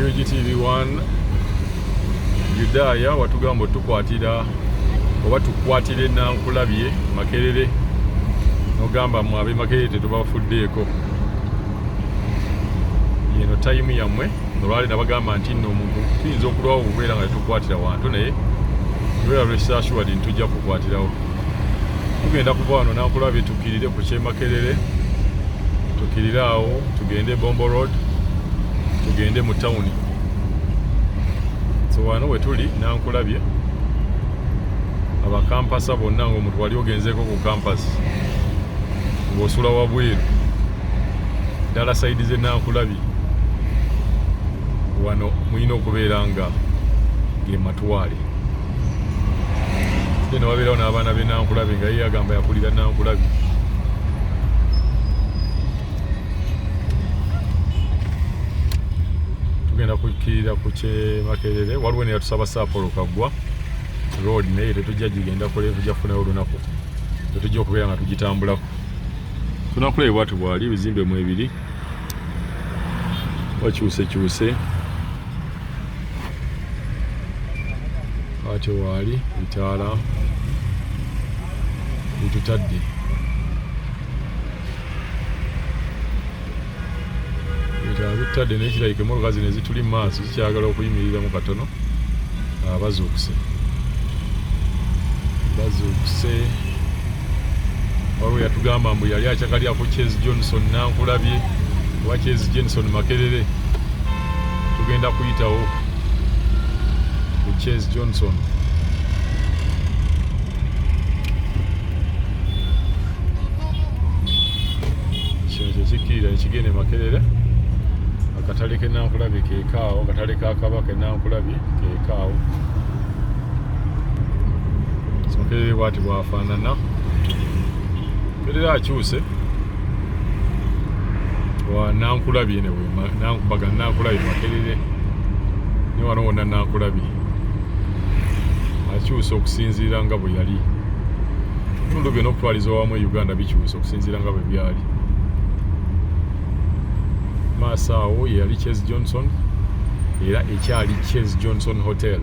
UGTV1 Yudaya watugamba tukwatira oba tukwatire Nakulabye Makerere nogamba mwabe Makerere tetubafuddeeko yeno time yammwe nolwali nabagamba nti nno omuntu tuyinza okulwawo okubeera nga tetukwatira wantu naye era lwesashuwadi ntujja kukwatirawo tugenda kuva wano Nakulabye tukkirire ku Makerere tukkirire awo tugende Bombo Road tugende mu tawuni so wano wetuli Nakulabye abakampasa bonna ng'omuntu wali ogenzeeko ku campus ng'osula wabweru ddala sayidi ze Nakulabye wano mulina okubeera nga ge matwale eno wabeerawo n'abaana be Nakulabye nga ye agamba yakulira Nakulabye tugenda kukkirira ku Makerere waliwo neyatusaba Saapolo Kaggwa road naye tetujja gigenda kule tujja kufunayo olunaku tetujja okubeera nga tugitambulako Nakulabye bwatu bwali ebizimbe mu ebiri wakyusekyuse ate waali bitaala bitutadde bitaala bitutadde n'ekirayike emmotoka ne zituli mu maaso zikyagala okuyimiriramu katono bazuukuse waliwo yatugamba mbu yali akyakalyako Chase Johnson Nakulabye oba Chase Johnson Makerere tugenda kuyitawo ku Chase Johnson kino kyekikkirira nekigende Makerere akatale ke Nakulabye keekaawo akatale ka Kabaka Nakulabye keekaawo Makerere bwati bwafaanana Makerere akyuse wa Nakulabye ne baga Nakulabye Makerere ne wano wonna Nakulabye akyuse okusinziira nga bwe yali ebitundu byonna okutwaliza wamu e Uganda bikyuse okusinziira nga bwe byali maaso awo ye yali Chase Johnson era ekyali Chase Johnson Hotel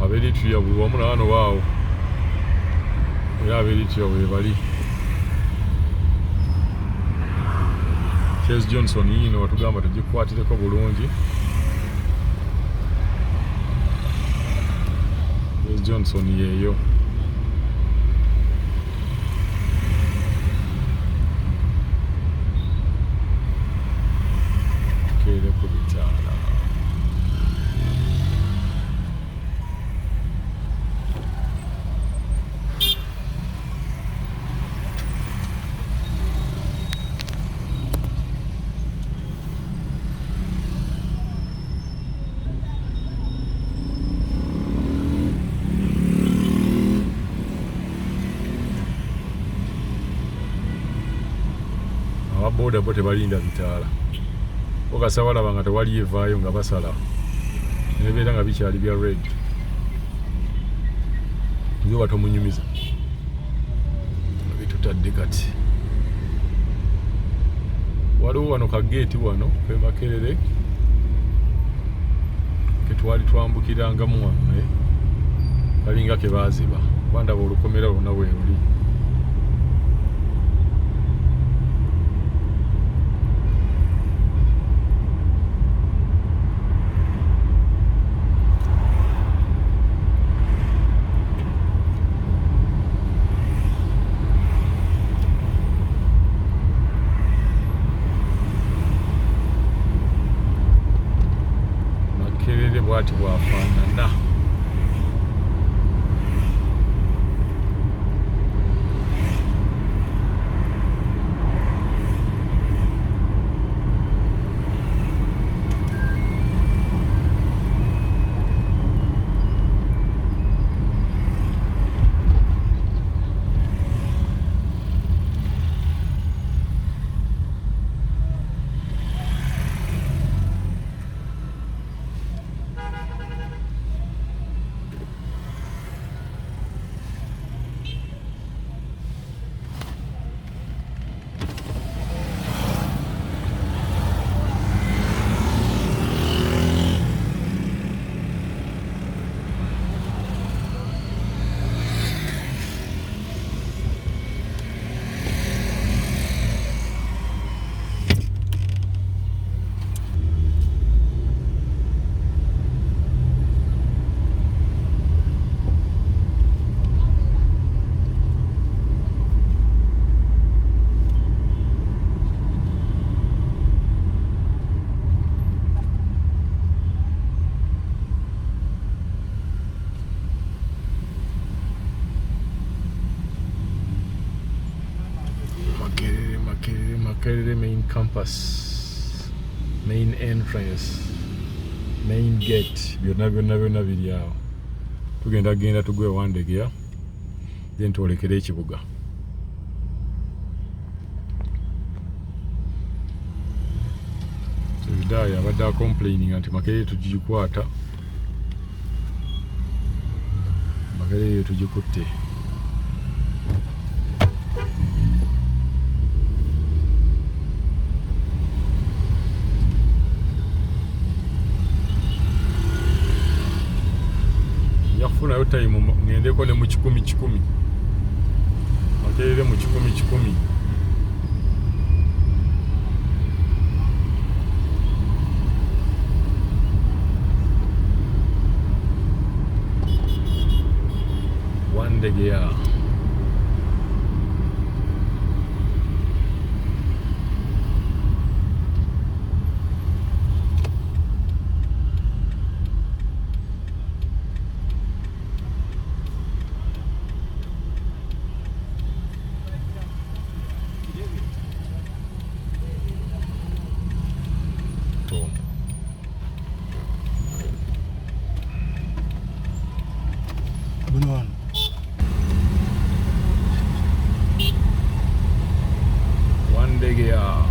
Aberitria buli wamu na wano waawo era Aberitria bwe bali Chase Johnson yino watugamba tugikwatireko bulungi Chase Johnson yeeyo tukeere ku bitaala boda bo tebalinda bitaala okasa walaba nga tewali evaayo nga basala nebeera nga bikyali bya red nyo batomunyumiza bitutadde kati waliwo wano kageeti wano ke Makerere ketwali twambukirangamu wano kalinga ke baaziba bandaba olukomera lwonna bwe luli bwati bwafaanana Makerere main campus, main entrance, main gate. Byonna biri awo. Tugenda tugwe Wandegeya then twolekere ekibuga. Tedaya abadde complaining anti Makerere tugikwata. Makerere tugikutte. Yafunayo time ngendeko ne mu 10:10. Makerere mu 10:10. Wandegeya. Wandegeya.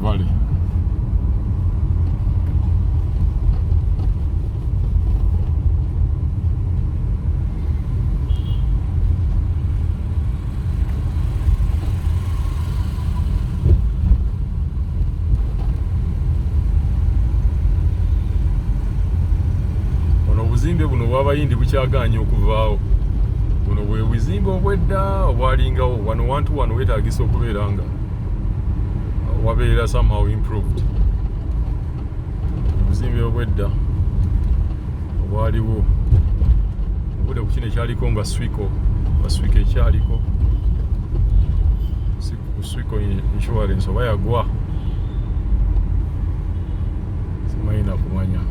Valley. Ono obuzimbe buno bw'abayindi bukyagaanye okuvaawo. Buno bwe buzimbe obwedda obwalingawo wano wantu wano weetaagisa okubeera nga wabeera somehow improved. Obuzimbe obwedda obwaliwo obudde ku kino ekyaliko nga swiko ekyaliko swiko insurance oba yagwa simanyi nakumanya.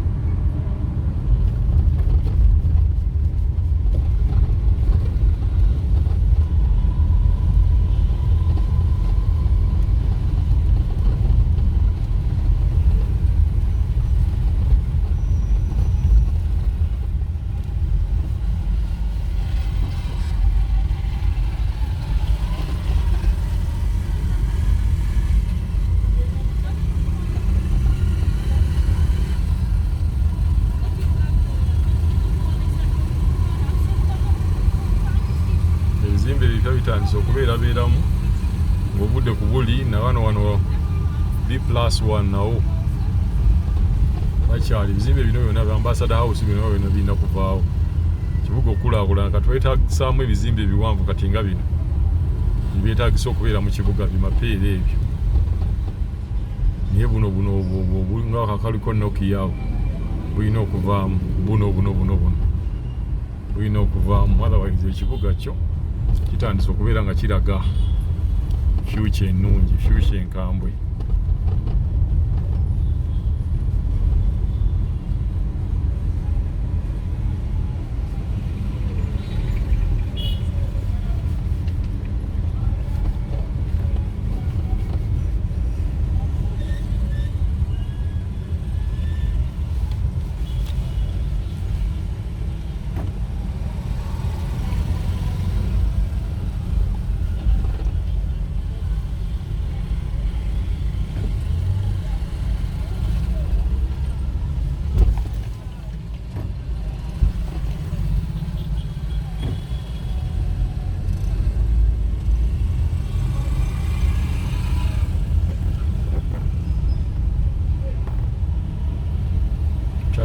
Bitandise okubeerabeeramu ng'obudde ku buli na wano B+1 nawo bakyali bizimbe bino byonna Ambassador House bino birina kuvaawo. Kibuga okulaakulana kati twetaagisaamu ebizimbe ebiwanvu kati nga bino byetaagisa okubeera mu kibuga bimapeera ebyo. Naye buno nga kakaliko Nokia bulina okuvaamu buno bulina okuvaamu otherwise ekibuga kyo kitandise okubeera nga kiraga future ennungi, future enkambwe.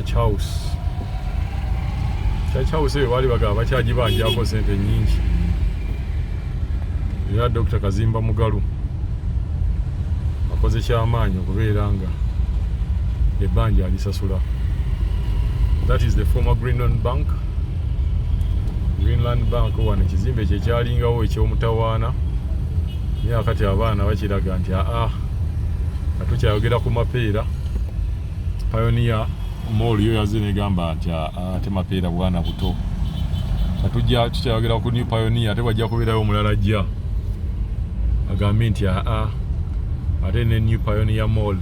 Church House. Church House eyo baali bagamba bakyagibanjako sente nnyingi. Era Dr. Kazimba Mugalu akoze kyamaanyi okubeera nga ebbanja alisasula. That is the former Greenland Bank. Greenland Bank wano ekizimbe kye kyalingawo eky'omutawaana. Naye akati abaana bakiraga nti katukyayogera ku mapeera. Pioneer Mall yo yazze negamba nti ate mapeera bwana buto. Tukyayogera ku New Pioneer ate wajja kubeerayo omulala ajja. Agambye nti ate ne New Pioneer Mall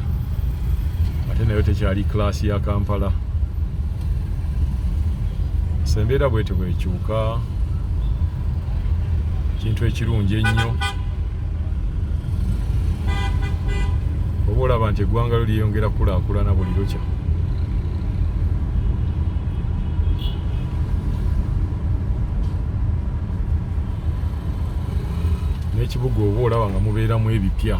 ate nayo tekyali class ya Kampala. Sembeera bwete bwekyuka kintu ekirungi ennyo. Oba olaba nti eggwanga lyo lyeyongera kulaakulana buli lukya. N'ekibuga oba olaba nga mubeeramu ebipya.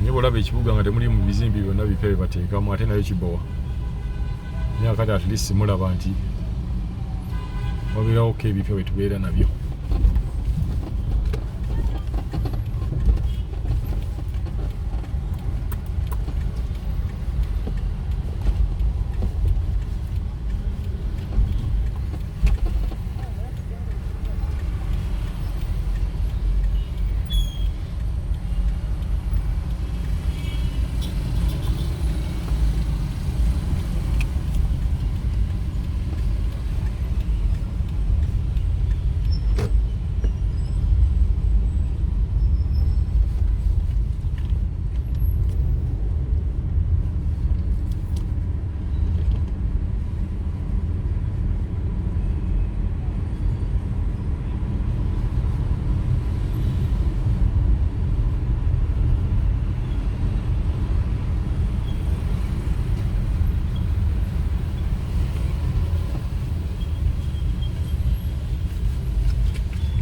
Naye bw'olaba ekibuga nga temuli mu bizimbe byonna bipya bye bateekamu ate nayo kibowa. Naye akati at least mulaba nti wabeerawo ko ebipya bwe tubeera nabyo.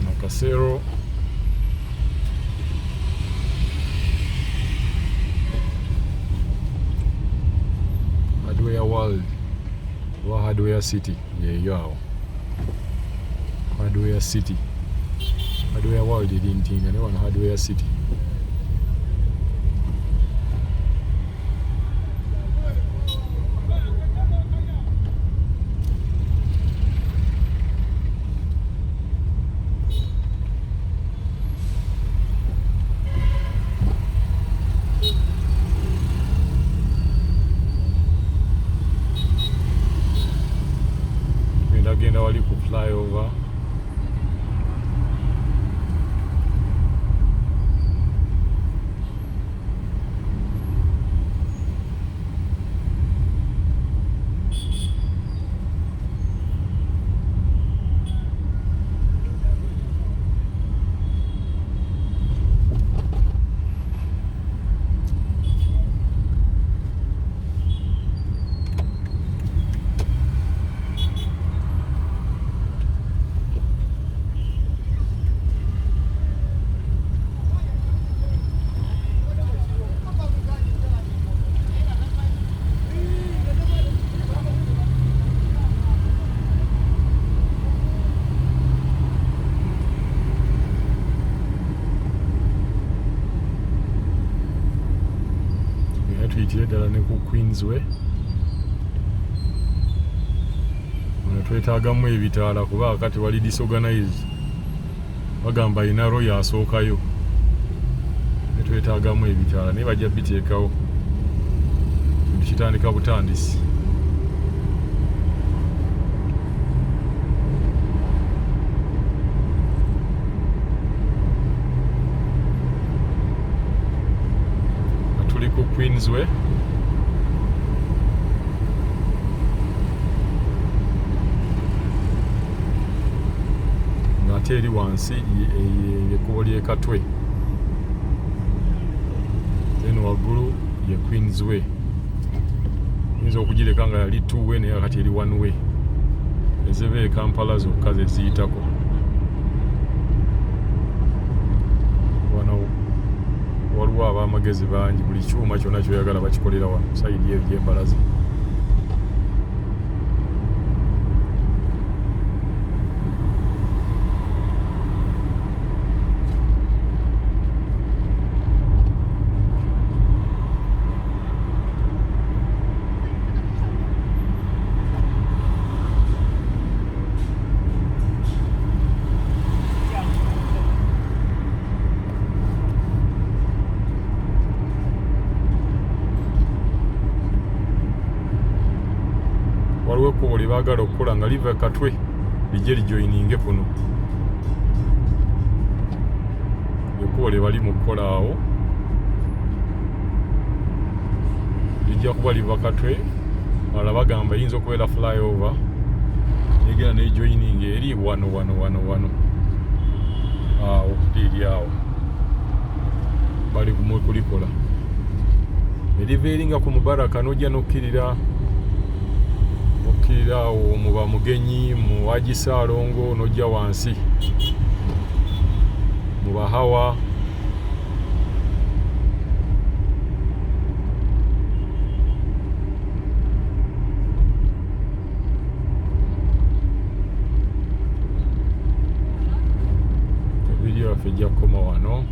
Nakasero. Hardware World or Hardware City. Yeyo. Hardware City. Hardware World didn't think anyone Hardware City. Agenda wali ku flyover. Tuyitire ddala ne ku Queensway. Wano twetaagamu ebitaala kuba kati wali disorganized. Bagamba alina royo asookayo. Ne twetaagamu ebitaala naye bajja biteekawo. Kitandika butandisi. Queensway. Ngate eri wansi yekkubo ly'ekatwe. Then waggulu ye Queensway. Oyinza okugireka nga yali two-way naye kati eri one-way. Ezeva e Kampala zokka ze ziyitako. Waliwo ab'amagezi bangi buli kyuma kyonna kyoyagala bakikolera wano sayidi eyo gy'embalazi. lye baagala okukola nga liva Katwe lijje lijoyininge kuno. Ekkubo lye bali mu kukola awo lijja kuba liva Katwe, wala bagamba yinza okubeera flyover negenda nejoyining eri wano awo liri awo bali kumwe kulikola. Eriva eringa ku Mubaraka nojja nokkirira awo mu Bamugenyi, mu Wagisaalongo nojja wansi mu Bahawa. Video yaffe ejja kukoma wano.